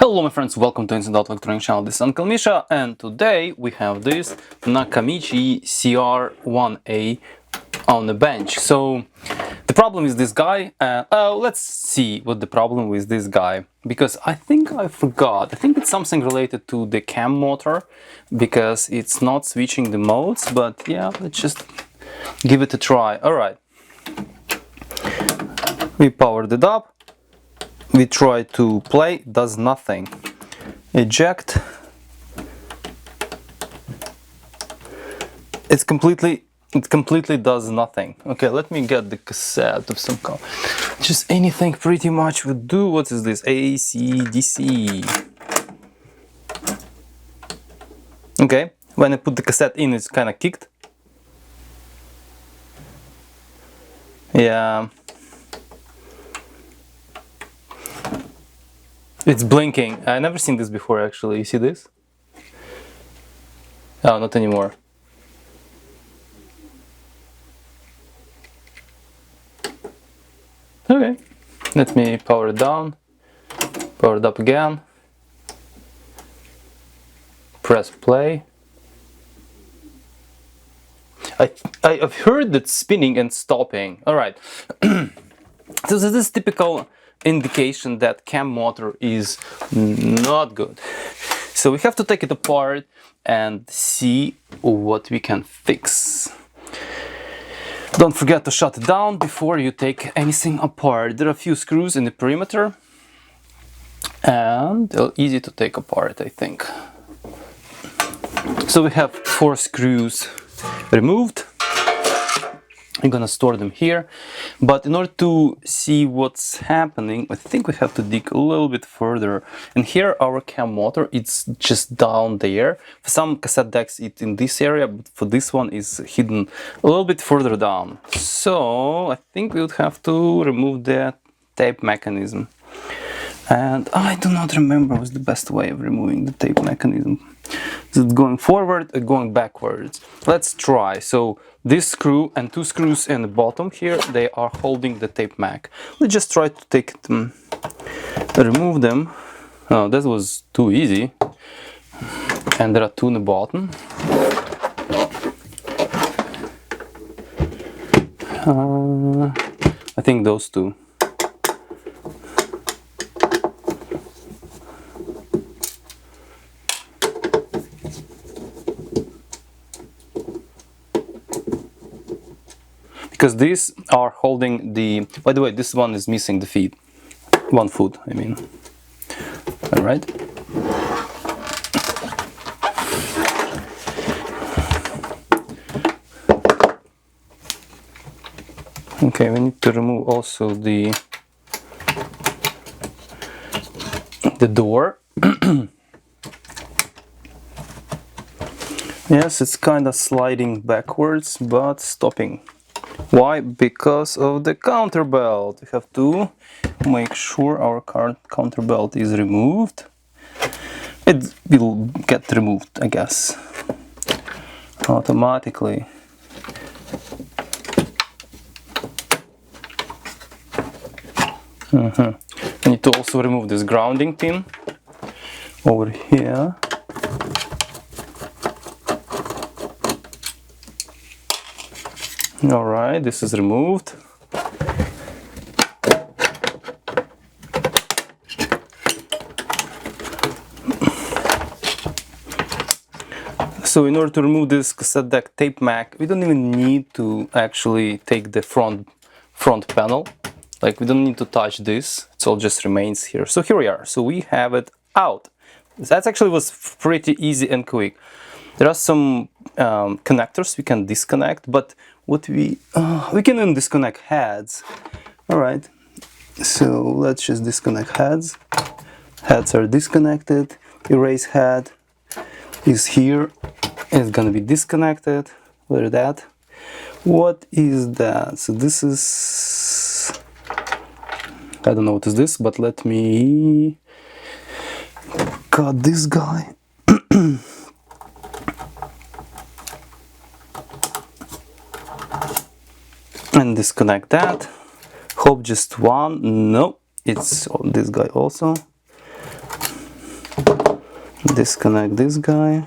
Hello my friends, welcome to Instant Electronic channel. This is Nakamichi, and today we have this Nakamichi CR-1A on the bench. So the problem is this guy. Let's see what the problem with this guy, because I think I forgot. I think it's something related to the cam motor, because it's not switching the modes. But yeah, let's just give it a try. Alright, we powered it up. We try to play, does nothing. Eject. It completely does nothing. Okay, let me get the cassette of some kind. Just anything pretty much would do. What is this? AC, DC. Okay, when I put the cassette in, it's kind of kicked. Yeah. It's blinking. I never seen this before actually. You see this? Oh, not anymore. Okay. Let me power it down. Power it up again. Press play. I've heard that spinning and stopping. Alright. So this is typical indication that cam motor is not good. So we have to take it apart and see what we can fix. Don't forget to shut it down before you take anything apart. There are a few screws in the perimeter and they're easy to take apart, I think. So we have 4 screws removed. I'm gonna store them here, but in order to see what's happening, I think we have to dig a little bit further. And here our cam motor, it's just down there. For some cassette decks it's in this area, but for this one is hidden a little bit further down. So I think we would have to remove the tape mechanism. And I do not remember what's the best way of removing the tape mechanism. Is it going forward or going backwards? Let's try. So this screw and 2 screws in the bottom here, they are holding the tape mech. Let's just try to take them, remove them. Oh, that was too easy. And there are 2 in the bottom. I think those 2. Because these are holding the... By the way, this one is missing the feet. 1 foot, I mean. Alright. Okay, we need to remove also the door. Yes, it's kind of sliding backwards, but stopping. Why? Because of the counterbelt. We have to make sure our counterbelt is removed. It will get removed, I guess, automatically. I need to also remove this grounding pin over here. Alright, this is removed. So in order to remove this cassette deck tape mech, we don't even need to actually take the front panel. Like, we don't need to touch this, it all just remains here. So here we are, so we have it out. That actually was pretty easy and quick. There are some connectors we can disconnect, but what we can even disconnect heads. All right, so let's just disconnect heads. Heads are disconnected. Erase head is here. It's gonna be disconnected. What is that? What is that? So this is, I don't know what is this, but let me cut this guy. And disconnect that. Hope just one. No, it's on this guy also. disconnect this guy.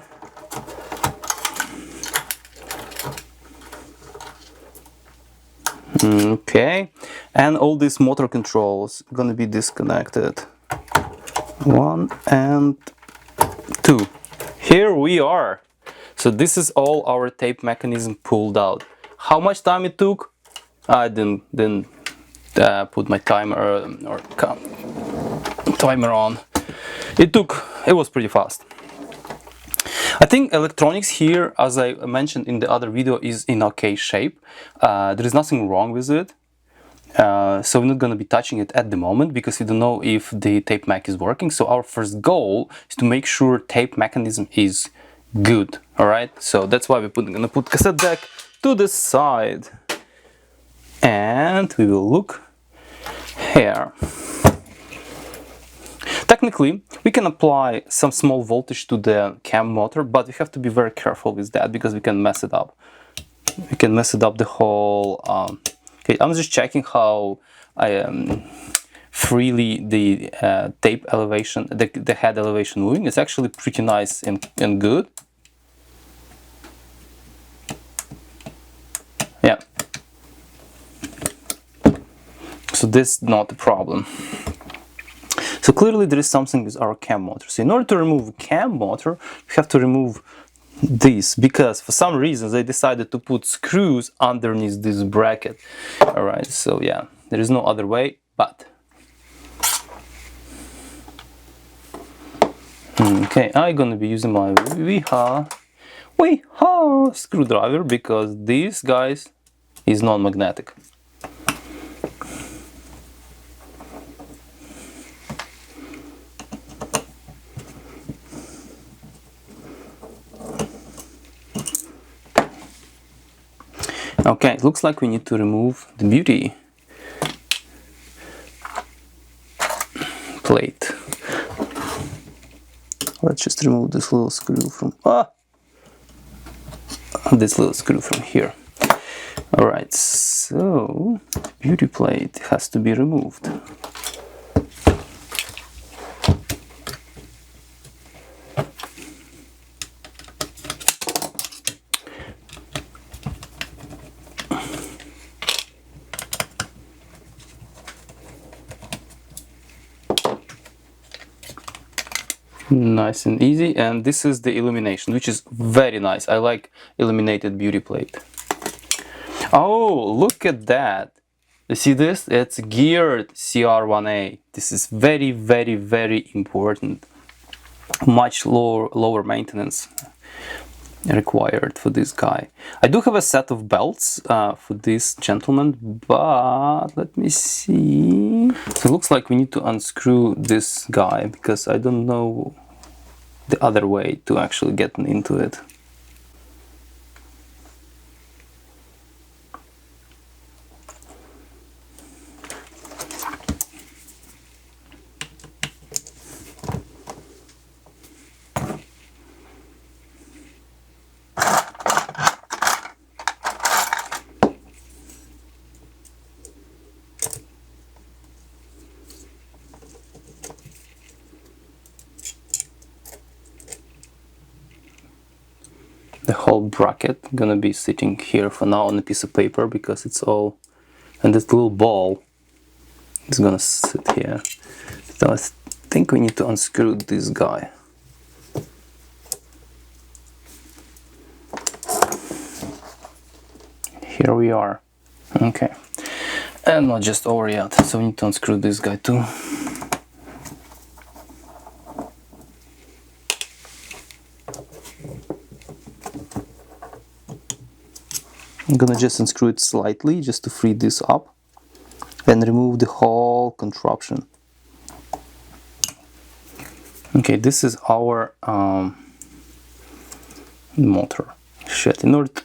Okay, and all these motor controls gonna be disconnected. 1 and 2. Here we are. So this is all our tape mechanism pulled out. How much time it took? I didn't put my timer or timer on. It was pretty fast. I think electronics here, as I mentioned in the other video, is in okay shape. There is nothing wrong with it. So we're not going to be touching it at the moment because we don't know if the tape mech is working. So our first goal is to make sure tape mechanism is good. Alright, so that's why we're going to put cassette deck to the side. And we will look here. Technically, we can apply some small voltage to the cam motor, but we have to be very careful with that because we can mess it up. We can mess it up the whole... Okay, I'm just checking how freely the tape elevation, the head elevation moving. It's actually pretty nice and good. Yeah. So this is not a problem. So clearly there is something with our cam motor. So in order to remove cam motor, we have to remove this, because for some reason they decided to put screws underneath this bracket. Alright, so yeah, there is no other way but. Okay, I'm gonna be using my VH screwdriver because this, guys, is non-magnetic. Okay, it looks like we need to remove the beauty plate. Let's just remove this little screw from here. Alright, so beauty plate has to be removed. Nice and easy, and this is the illumination, which is very nice. I like illuminated beauty plate. Oh, look at that! You see this? It's geared CR-1A. This is very, very, very important. Much lower maintenance required for this guy. I do have a set of belts for this gentleman, but let me see. So it looks like we need to unscrew this guy because I don't know the other way to actually get into it. The whole bracket gonna be sitting here for now on a piece of paper because it's all, and this little ball is gonna sit here. So I think we need to unscrew this guy. Here we are. Okay, and not just over yet, so we need to unscrew this guy too. I'm gonna just unscrew it slightly just to free this up and remove the whole contraption. Okay, this is our motor. Shit, in order to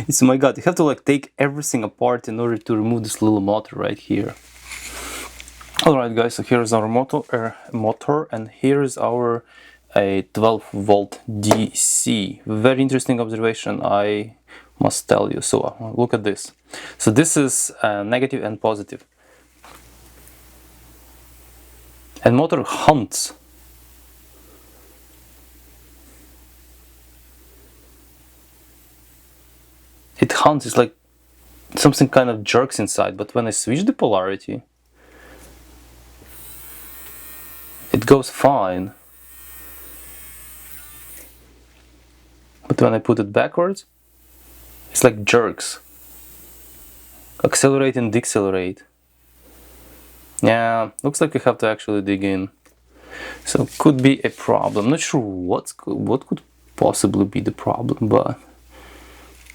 it's, oh my god, you have to like take everything apart in order to remove this little motor right here. Alright guys, so here's our motor, and here's our a 12 volt DC. Very interesting observation, I must tell you. So look at this. So this is negative and positive. And motor hunts. it hunts, it's like something kind of jerks inside, but when I switch the polarity, it goes fine. But when I put it backwards, it's like jerks. Accelerate and decelerate. Yeah, looks like we have to actually dig in. So could be a problem. Not sure what could possibly be the problem, but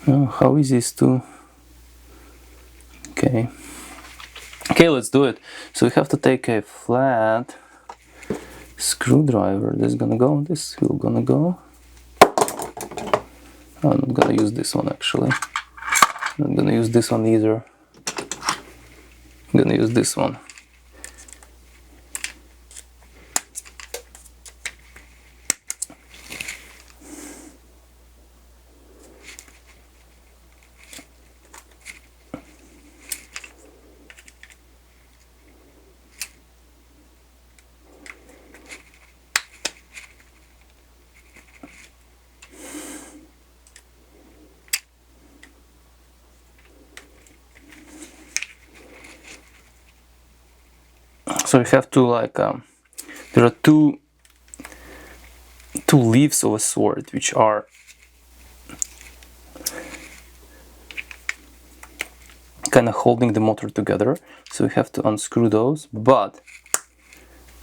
how easy is to... Okay, let's do it. So we have to take a flat screwdriver. This is gonna go, this will gonna go. I'm not gonna use this one actually. I'm not gonna use this one either. I'm gonna use this one. So we have to like, there are two leaves of a sword which are kind of holding the motor together. So we have to unscrew those, but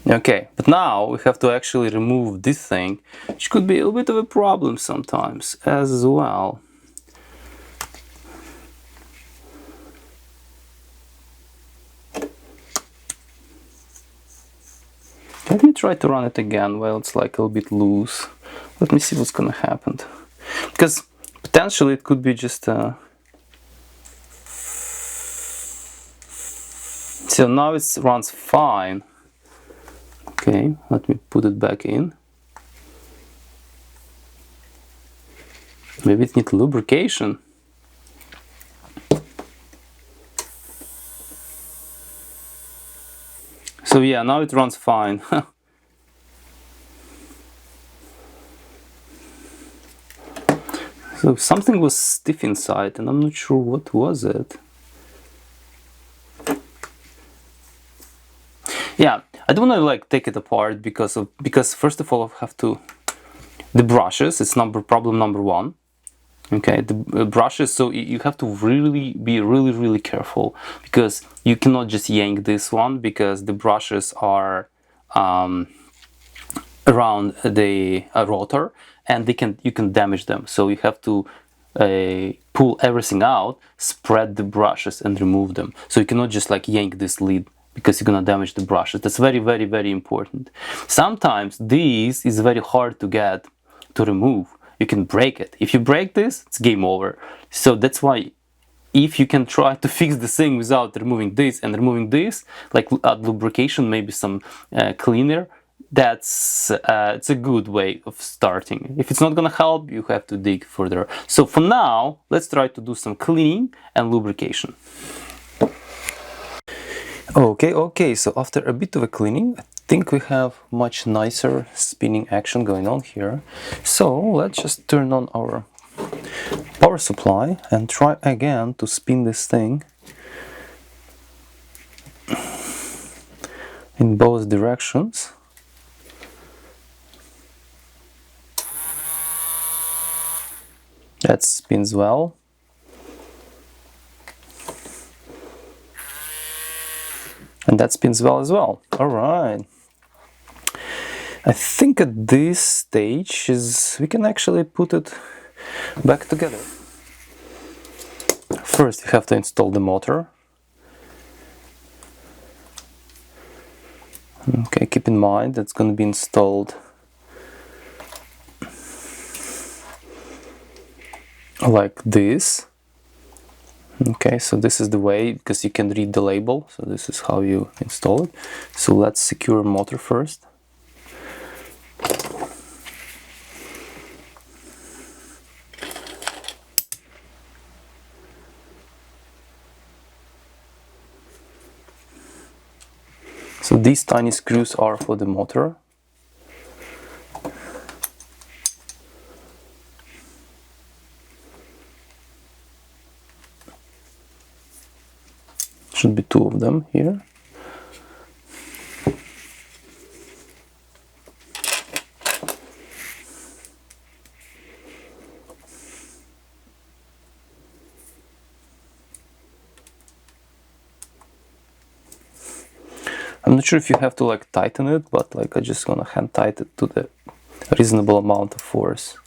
okay, but now we have to actually remove this thing, which could be a little bit of a problem sometimes as well. Let me try to run it again while it's like a little bit loose. Let me see what's gonna happen. Because potentially it could be just so now it runs fine. Okay, let me put it back in. Maybe it needs lubrication. So yeah, now it runs fine. So something was stiff inside and I'm not sure what was it. Yeah, I don't want to like take it apart because first of all I have to, the brushes, it's problem number one. Okay, the brushes, so you have to really be really careful because you cannot just yank this one because the brushes are around the rotor and you can damage them. So you have to pull everything out, spread the brushes and remove them. So you cannot just like yank this lid because you're gonna damage the brushes. That's very important. Sometimes this is very hard to get to remove. You can break it. If you break this, it's game over. So that's why if you can try to fix the thing without removing this and removing this, like add lubrication, maybe some cleaner, that's it's a good way of starting. If it's not gonna help, you have to dig further. So for now, let's try to do some cleaning and lubrication. Okay, so after a bit of a cleaning, I think we have much nicer spinning action going on here. So let's just turn on our power supply and try again to spin this thing in both directions. That spins well. And that spins well as well. All right. I think at this stage we can actually put it back together. First, we have to install the motor. Okay, keep in mind that's going to be installed like this. Okay, so this is the way, because you can read the label, so this is how you install it. So let's secure motor first. So these tiny screws are for the motor. Should be two of them here. I'm not sure if you have to like tighten it, but like I'm just gonna hand tighten it to the reasonable amount of force.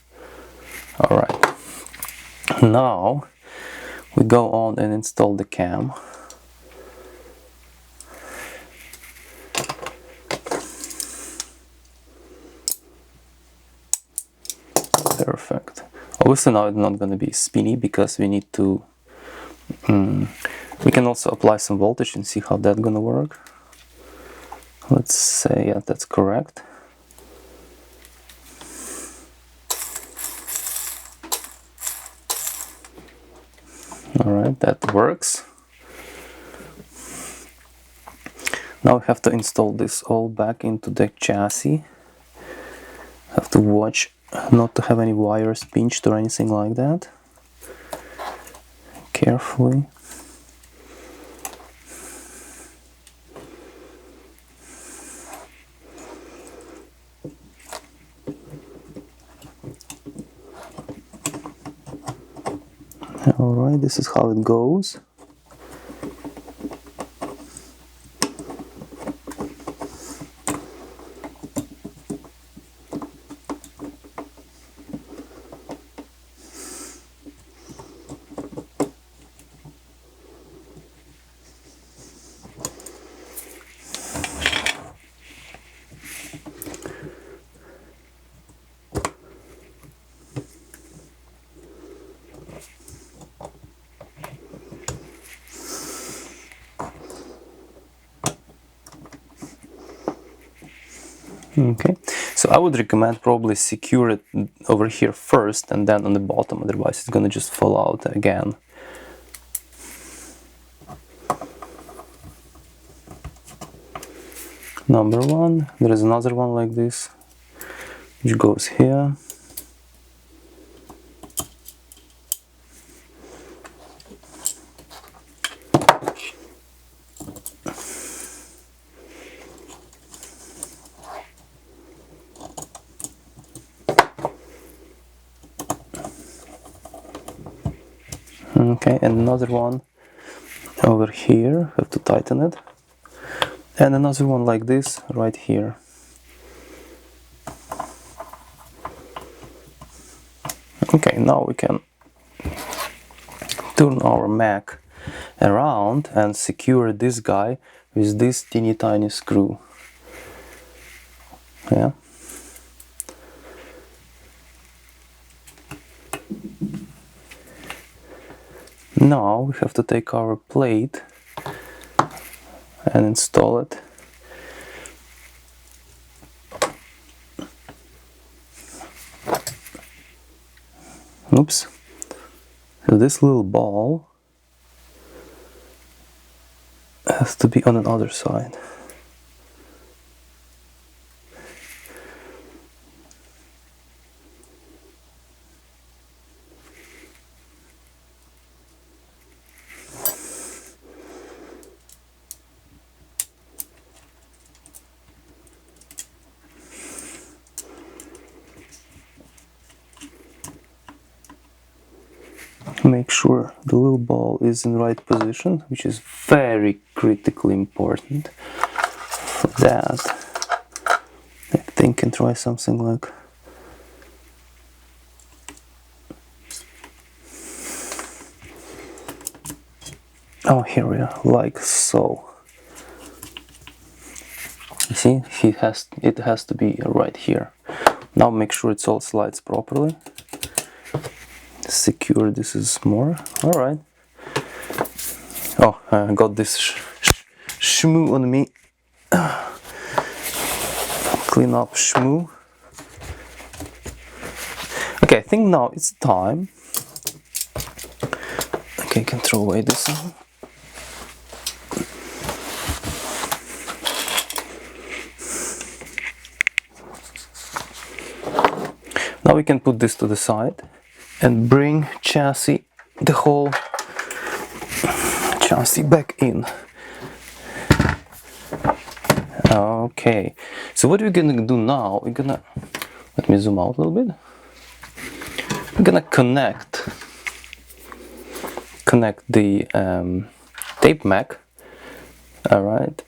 Alright, now we go on and install the cam. Perfect. Obviously now it's not going to be spinny because we need to we can also apply some voltage and see how that's going to work. Let's say, yeah, that's correct. Alright, that works. Now we have to install this all back into the chassis. Have to watch not to have any wires pinched or anything like that. Carefully. Alright, this is how it goes. Okay, so I would recommend probably secure it over here first and then on the bottom, otherwise it's gonna just fall out again. Number one, there is another one like this, which goes here. Okay, and another one over here, have to tighten it. And another one like this right here. Okay, now we can turn our mech around and secure this guy with this teeny tiny screw. Yeah. Now we have to take our plate and install it. Oops. So this little ball has to be on the other side. Make sure the little ball is in the right position, which is very critically important. For that, I think I can try something like here we are, like so. You see, it has to be right here. Now make sure it's all slides properly. Secure this is more. Alright. Oh, I got this shmoo on me. Clean up shmoo. Okay, I think now it's time. Okay, I can throw away this one. Now we can put this to the chassis back in. Okay, so what we're gonna do now, we're gonna, let me zoom out a little bit. We're gonna connect the tape mech, all right,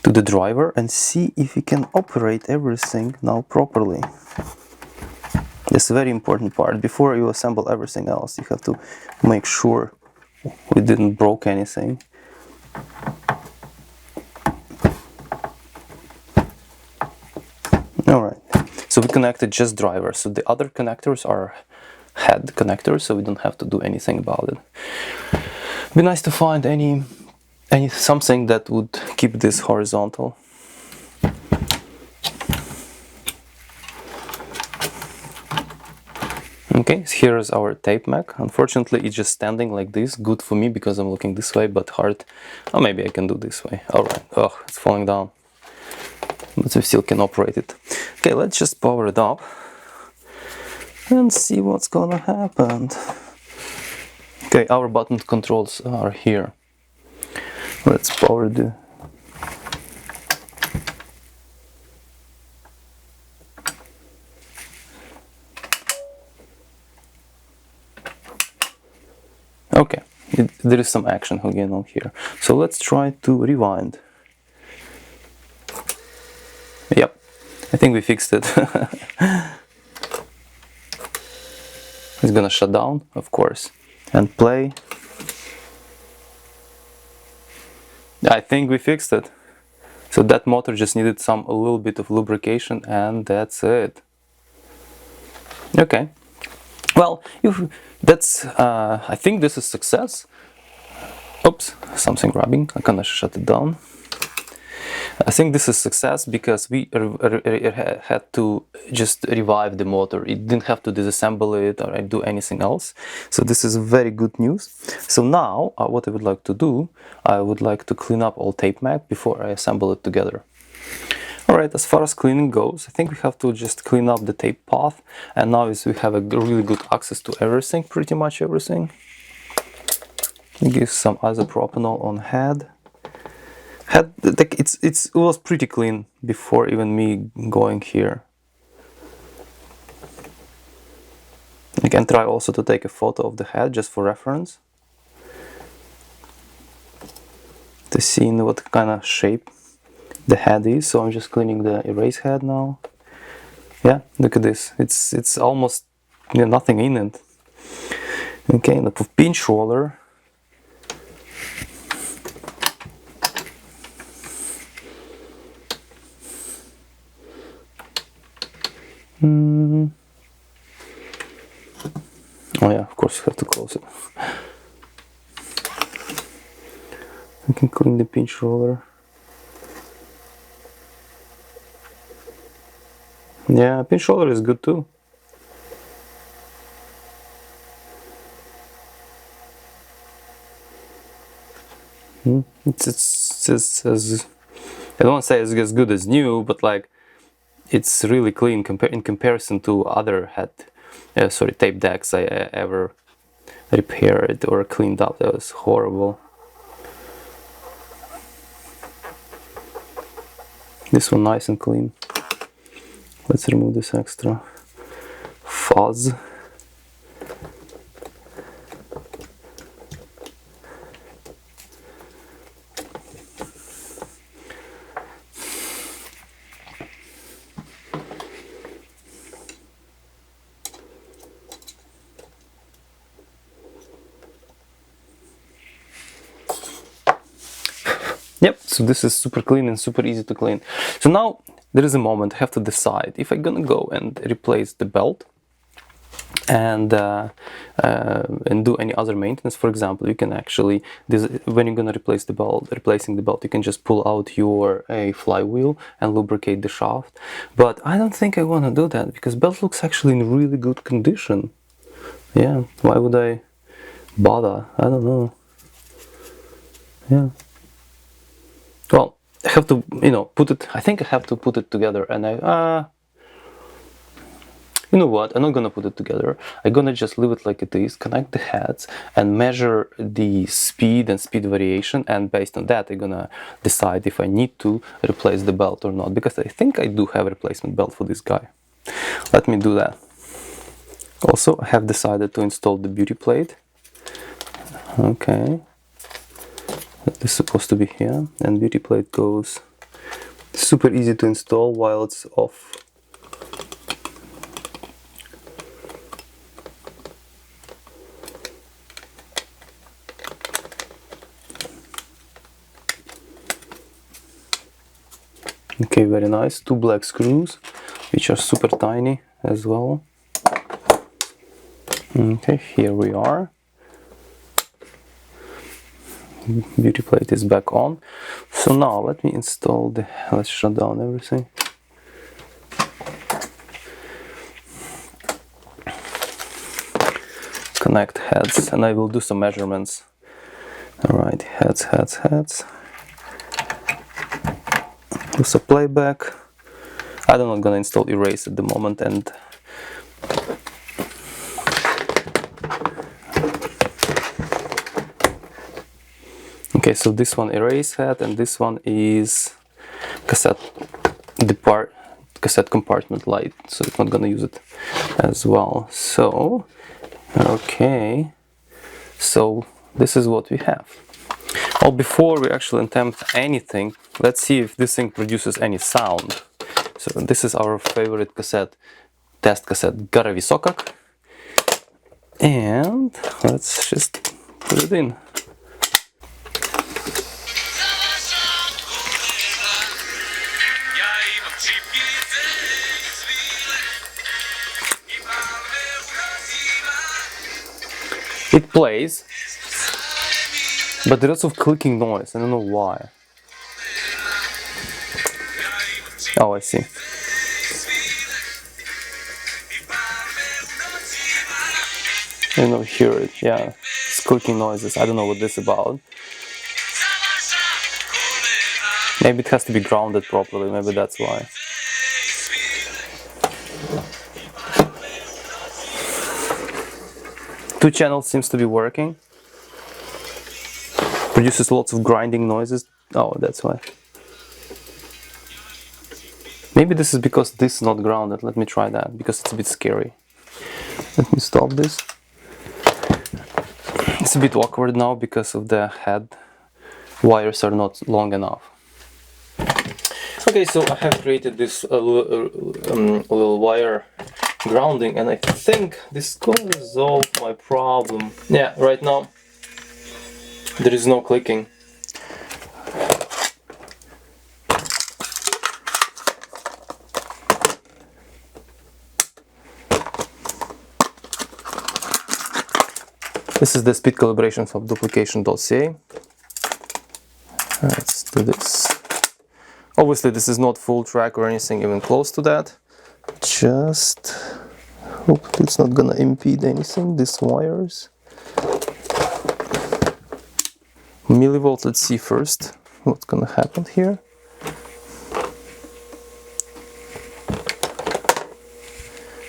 to the driver and see if we can operate everything now properly. This is a very important part. Before you assemble everything else, you have to make sure we didn't broke anything. Alright, so we connected just driver, so the other connectors are head connectors, so we don't have to do anything about it. It'd be nice to find something that would keep this horizontal. Okay, so here is our tape mech. Unfortunately, it's just standing like this. Good for me because I'm looking this way, but hard. Oh, maybe I can do this way. Alright, oh, it's falling down. But we still can operate it. Okay, let's just power it up and see what's gonna happen. Okay, our button controls are here. Let's power the... Okay, there is some action going on here. So let's try to rewind. Yep, I think we fixed it. It's gonna shut down, of course, and play. I think we fixed it. So that motor just needed a little bit of lubrication, and that's it. Okay. Well, I think this is success. Oops, something rubbing. I'm gonna shut it down. I think this is success because we had to just revive the motor. It didn't have to disassemble it or do anything else. So this is very good news. So now what I would like to do, I would like to clean up all tape mech before I assemble it together. Alright, as far as cleaning goes, I think we have to just clean up the tape path, and now we have a really good access to everything, pretty much everything. Give some isopropanol on head. It was pretty clean before even me going here. You can try also to take a photo of the head just for reference, to see in what kind of shape the head is. So I'm just cleaning the erase head now. Yeah, look at this. It's almost nothing in it. Okay, the pinch roller. Oh yeah, of course you have to close it. I can clean the pinch roller. Yeah, pinch roller is good too. It's as, I don't want to say it's as good as new, but like it's really clean in comparison to other tape decks I ever repaired or cleaned up. That was horrible. This one nice and clean. Let's remove this extra fuzz. Yep, so this is super clean and super easy to clean. So now there is a moment I have to decide if I'm gonna go and replace the belt and do any other maintenance. For example, you can actually, when you're gonna replace the belt, you can just pull out your flywheel and lubricate the shaft. But I don't think I want to do that because belt looks actually in really good condition. Yeah, why would I bother? I don't know. Yeah. Well, I have to, put it. I think I have to put it together, and You know what, I'm not gonna put it together. I'm gonna just leave it like it is, connect the heads and measure the speed and speed variation, and based on that I'm gonna decide if I need to replace the belt or not, because I think I do have a replacement belt for this guy. Let me do that. Also, I have decided to install the beauty plate. Okay, this is supposed to be here, and beauty plate goes super easy to install while it's off. Okay, very nice. 2 black screws, which are super tiny as well. Okay, here we are. Beauty plate is back on. So now let me install the, let's shut down everything. Connect heads, and I will do some measurements. Alright, heads. Do some playback. I'm not gonna install erase at the moment, and okay, so this one erase head, and this one is cassette compartment light, so it's not gonna use it as well. So okay, so this is what we have. Well, before we actually attempt anything, let's see if this thing produces any sound. So this is our favorite cassette test cassette, Garavi Sokak, and let's just put it in. It plays, but there's lots of clicking noise. I don't know why. Oh, I see. I don't hear it. Yeah, it's clicking noises. I don't know what this is about. Maybe it has to be grounded properly. Maybe that's why. Two channels seems to be working. Produces lots of grinding noises. Oh, that's why. Maybe this is because this is not grounded. Let me try that, because it's a bit scary. Let me stop this. It's a bit awkward now because of the head. Wires are not long enough. Okay, so I have created this little wire grounding, and I think this is going to resolve my problem. Yeah, right now there is no clicking. This is the speed calibration from duplication.ca. Let's do this. Obviously this is not full track or anything even close to that. Just hope it's not gonna impede anything, these wires. Millivolt, let's see first what's gonna happen here.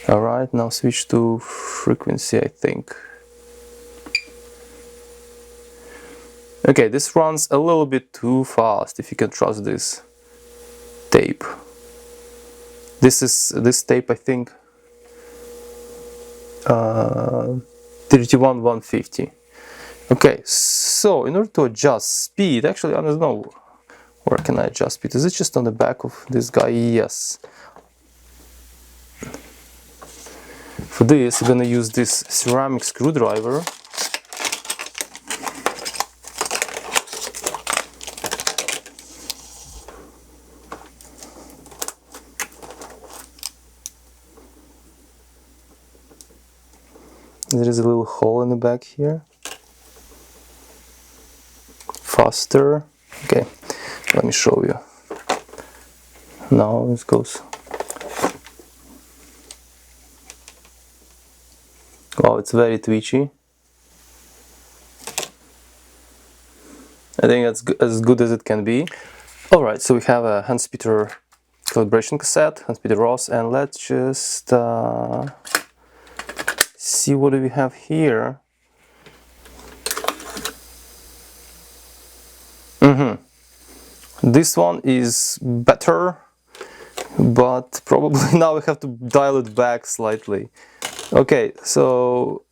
Alright, now switch to frequency, I think. Okay, this runs a little bit too fast, if you can trust this tape. This tape, I think, 31150. Okay, so in order to adjust speed, actually I don't know where can I adjust speed. Is it just on the back of this guy? Yes. For this, I'm gonna use this ceramic screwdriver. There is a little hole in the back here. Faster. Okay, let me show you. Now it goes. Wow, it's very twitchy. I think that's as good as it can be. Alright, so we have a hand splitter calibration cassette, Hans-Peter Ross, and let's just see what do we have here. This one is better, but probably now we have to dial it back slightly. Okay, so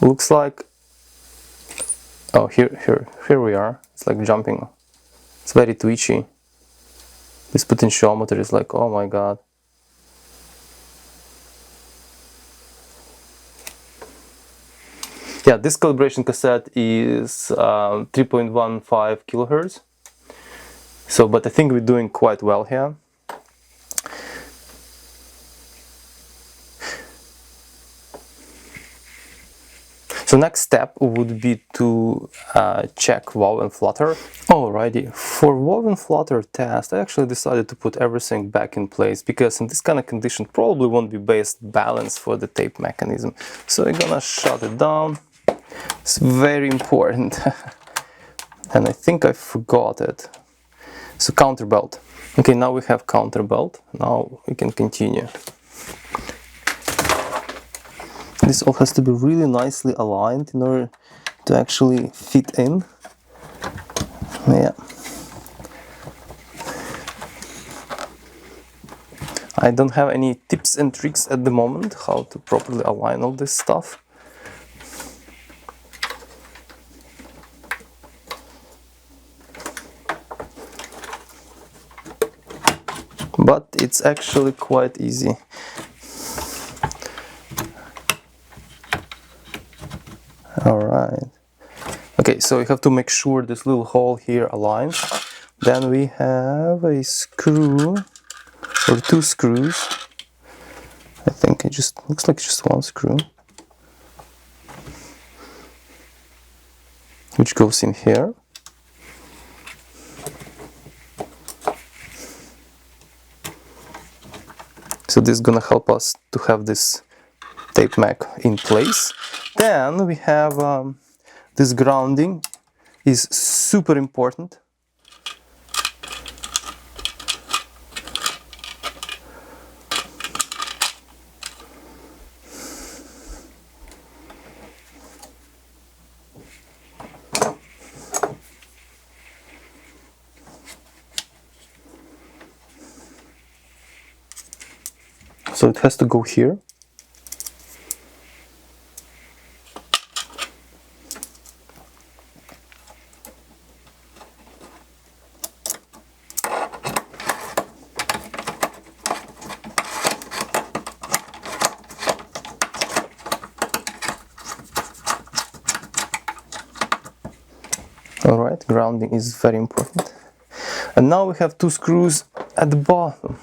looks like, oh, here we are. It's like jumping. It's very twitchy. This potentiometer is like, oh my god. Yeah, this calibration cassette is 3.15 kilohertz. So, but I think we're doing quite well here. So next step would be to check valve and flutter. Alrighty, for valve and flutter test, I actually decided to put everything back in place because in this kind of condition probably won't be best balance for the tape mechanism. So I'm gonna shut it down. It's very important. And I think I forgot it. So counterbelt. Okay, now we have counterbelt. Now we can continue. This all has to be really nicely aligned in order to actually fit in. Yeah. I don't have any tips and tricks at the moment how to properly align all this stuff. But it's actually quite easy. Alright. Okay, so we have to make sure this little hole here aligns. Then we have a screw, or two screws. I think it just looks like just one screw, which goes in here. So this is gonna help us to have this tape mech in place. Then we have this grounding is super important. So it has to go here. Alright, grounding is very important. And now we have two screws at the bottom.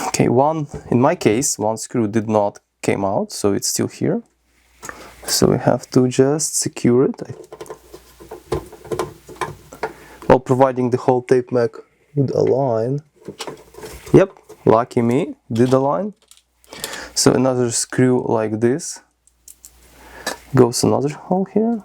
Okay, one, in my case, one screw did not came out, so it's still here. So we have to just secure it, while providing the whole tape mech would align. Yep, lucky me, did align. So another screw like this goes another hole here.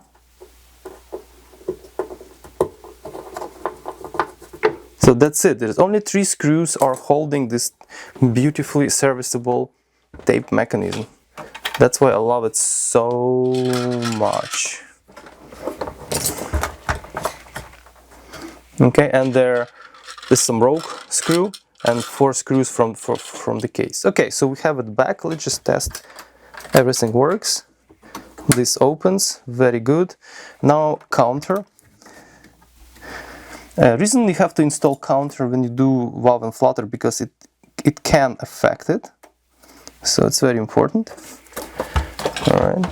So that's it. There's only 3 screws are holding this beautifully serviceable tape mechanism. That's why I love it so much. Okay, and there is some rogue screw and 4 screws from the case. Okay, so we have it back. Let's just test everything works. This opens, very good. Now counter. Reason you have to install counter when you do valve and flutter because it can affect it. So it's very important. Alright.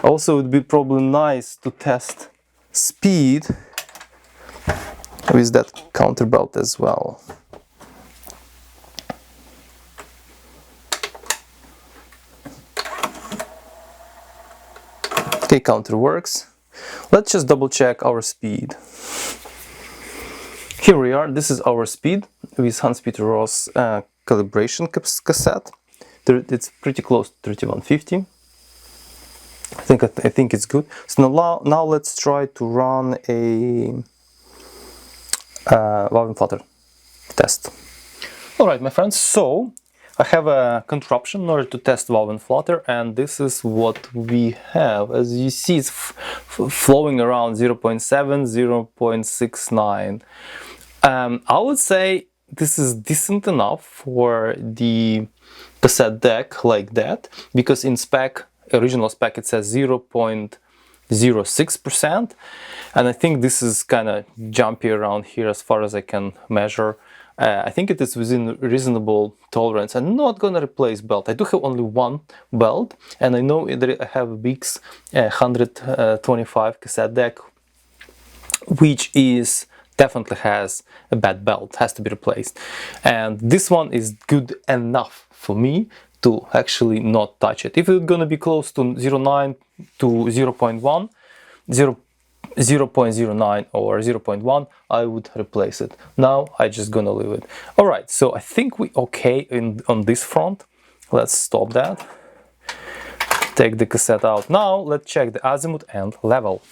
Also, it would be probably nice to test speed with that counter belt as well. Okay, counter works. Let's just double check our speed. Here we are, this is our speed with Hans-Peter Ross calibration cassette. It's pretty close to 3150. I think it's good. So now let's try to run a valve and flutter test. Alright, my friends, so I have a contraption in order to test valve and flutter, and this is what we have. As you see, it's flowing around 0.7, 0.69. I would say this is decent enough for the cassette deck like that, because in original spec, it says 0.06%, and I think this is kind of jumpy around here as far as I can measure. I think it is within reasonable tolerance. I'm not gonna replace belt. I do have only one belt, and I know that I have a Big's 125 cassette deck, which is definitely has a bad belt, has to be replaced. And this one is good enough for me to actually not touch it. If it's gonna be close to 0.9 to 0.1, 0.09 or 0.1, I would replace it. Now I just gonna leave it. All right, so I think we okay on this front. Let's stop that. Take the cassette out. Now let's check the azimuth and level.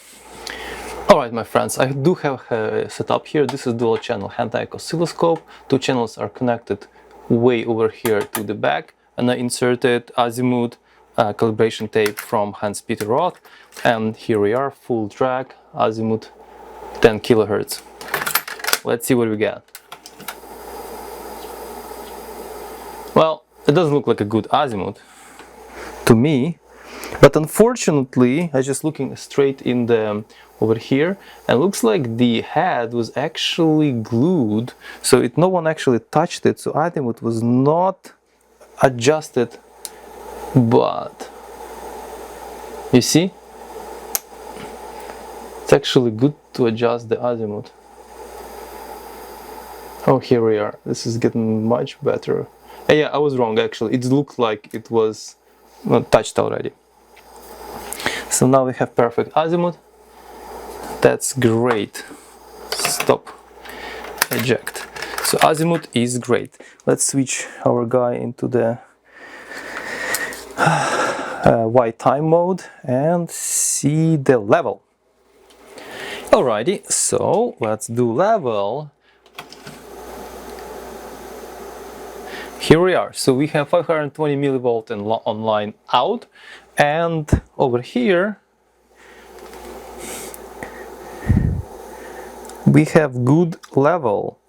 All right, my friends, I do have a setup here. This is dual channel hand-eye oscilloscope. Two channels are connected way over here to the back, and I inserted azimuth calibration tape from Hans-Peter Roth, and here we are, full drag, azimuth 10 kilohertz. Let's see what we get. Well, it doesn't look like a good azimuth to me, but unfortunately, I just looking straight in the over here, and looks like the head was actually glued, so no one actually touched it, so azimuth was not adjusted. But you see, it's actually good to adjust the azimuth. Oh, here we are. This is getting much better. Yeah, I was wrong actually. It looked like it was not touched already. So now we have perfect azimuth. That's great. Stop. Eject. So azimuth is great. Let's switch our guy into the white time mode and see the level. Alrighty, so let's do level. Here we are. So we have 520 millivolt and online out, and over here we have good level.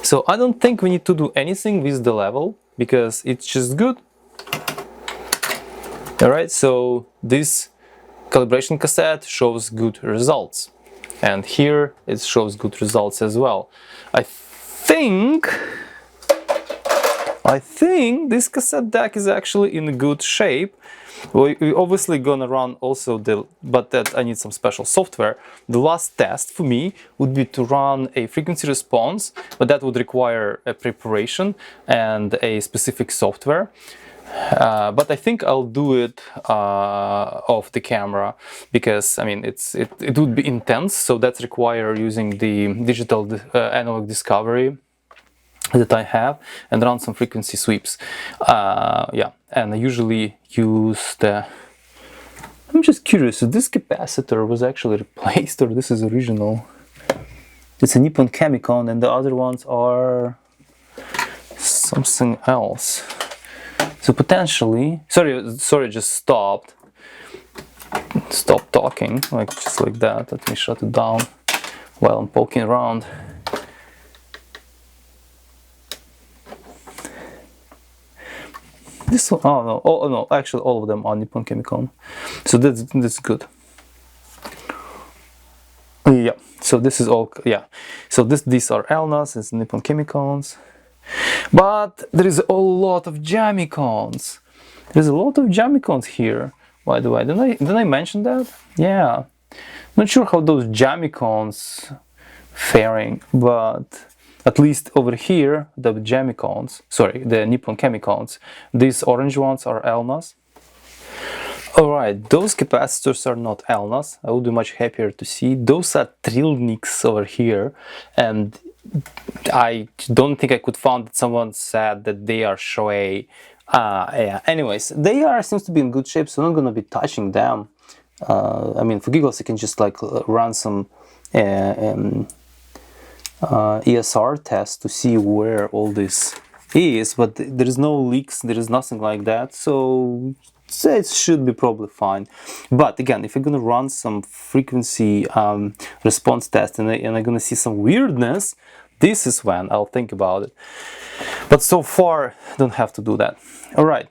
So I don't think we need to do anything with the level because it's just good. Alright, so this calibration cassette shows good results, and here it shows good results as well. I think this cassette deck is actually in good shape. We obviously gonna run also but that I need some special software. The last test for me would be to run a frequency response, but that would require a preparation and a specific software. But I think I'll do it off the camera, because I mean it would be intense, so that's require using the digital analog discovery that I have and run some frequency sweeps. Yeah, and I usually use the... I'm just curious, if this capacitor was actually replaced or this is original. It's a Nippon Chemicon and the other ones are something else. So potentially, sorry, just stopped. Stop talking, like just like that. Let me shut it down while I'm poking around. This one, oh no, actually all of them are Nippon Chemicon. So that's good. Yeah, so this is all, yeah. So these are Elnas, it's Nippon Chemicons. But there is a lot of Jamicons. There's a lot of Jamicons here, by the way. Didn't I mention that? Yeah. Not sure how those Jamicons faring, but at least over here, the Jamicons, sorry, the Nippon Chemicons, these orange ones are Elnas. Alright, those capacitors are not Elnas. I would be much happier to see. Those are Trilniks over here, and I don't think I could find that someone said that they are CR-1A. Yeah. Anyways, they seems to be in good shape, so I'm not gonna be touching them. I mean, for giggles, I can just like run some ESR test to see where all this is, but there is no leaks, there is nothing like that, so it should be probably fine. But again, if you're gonna run some frequency response test and I'm gonna see some weirdness, this is when I'll think about it. But so far, I don't have to do that. All right.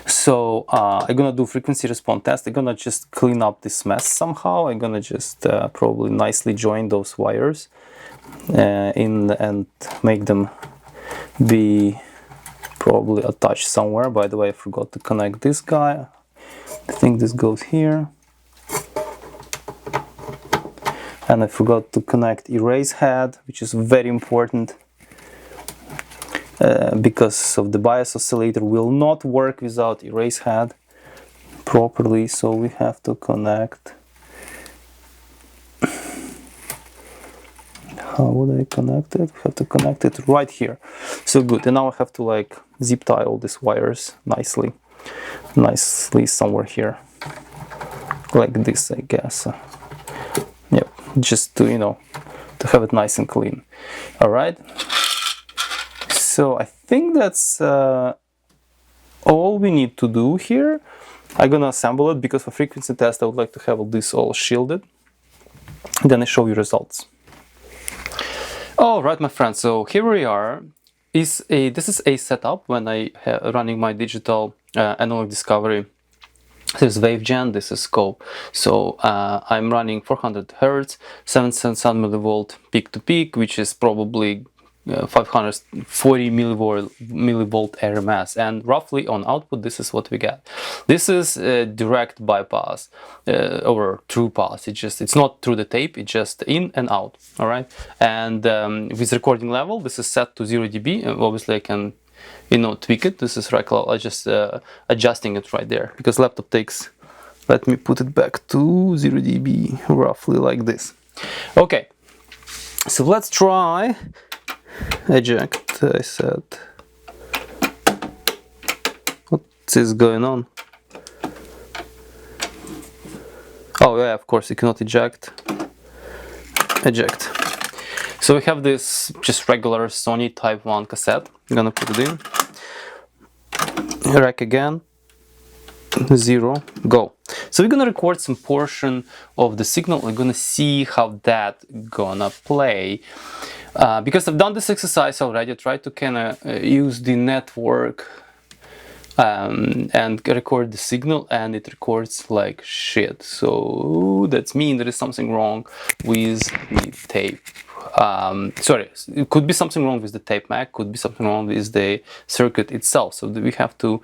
So I'm gonna do frequency response test. I'm gonna just clean up this mess somehow. I'm gonna just probably nicely join those wires in and make them be probably attached somewhere. By the way, I forgot to connect this guy. I think this goes here. And I forgot to connect erase head, which is very important. Because of the bias oscillator will not work without erase head properly, so we have to connect. How would I connect it? We have to connect it right here. So good. And now I have to like zip tie all these wires nicely somewhere here, like this, I guess. Yep, just to, you know, to have it nice and clean. All right. So I think that's all we need to do here. I'm gonna assemble it because for frequency test I would like to have this all shielded. Then I show you results. All right, my friends. So here we are. This is a setup when I running my digital analog discovery. This is WaveGen, this is scope. So I'm running 400 Hz, 777 millivolt peak to peak, which is probably 540 millivolt RMS, and roughly on output this is what we get. This is direct bypass or true pass. It's not through the tape, it's just in and out. All right, and with recording level this is set to 0 dB. Obviously I can, you know, tweak it. This is right. I just adjusting it right there because laptop takes. Let me put it back to 0 dB, roughly like this. Okay, so let's try eject. I said, what is going on? Oh yeah, of course you cannot eject. So we have this just regular Sony Type 1 cassette. I'm gonna put it in. Rack again. 0, go. So we're gonna record some portion of the signal. We're gonna see how that gonna play. Because I've done this exercise already, I tried to kind of use the network and record the signal, and it records like shit. So that means there is something wrong with the tape. Sorry, it could be something wrong with the tape mech, could be something wrong with the circuit itself. So we have to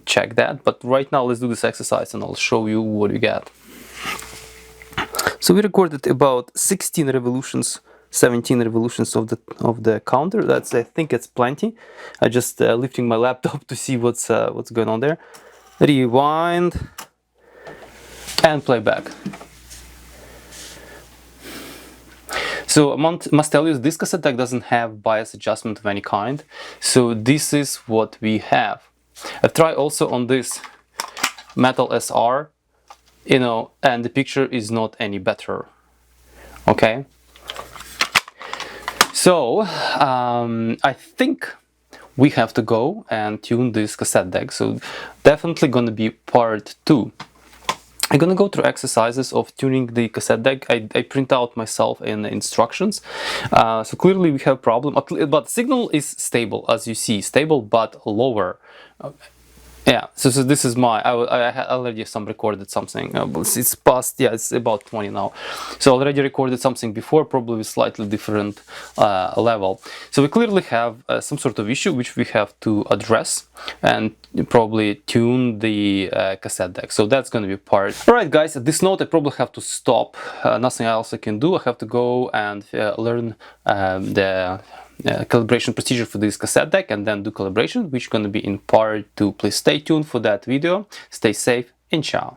check that. But right now, let's do this exercise, and I'll show you what we get. So we recorded about 16 revolutions. 17 revolutions of the counter. That's, I think it's plenty. I just lifting my laptop to see what's going on there. Rewind and play back. So I must tell you, this cassette deck doesn't have bias adjustment of any kind. So this is what we have. I've tried also on this metal SR, you know, and the picture is not any better. Okay. So I think we have to go and tune this cassette deck. So definitely gonna be part 2. I'm gonna go through exercises of tuning the cassette deck. I print out myself in the instructions. So clearly we have a problem, but signal is stable, as you see, stable but lower. Yeah, so this is my, I already recorded something. It's past, yeah, it's about 20 now. So already recorded something before, probably with slightly different level. So we clearly have some sort of issue which we have to address and probably tune the cassette deck. So that's going to be part. Alright guys, at this note I probably have to stop. Nothing else I can do. I have to go and learn the calibration procedure for this cassette deck and then do calibration, which is going to be in part 2. Please stay tuned for that video. Stay safe and ciao.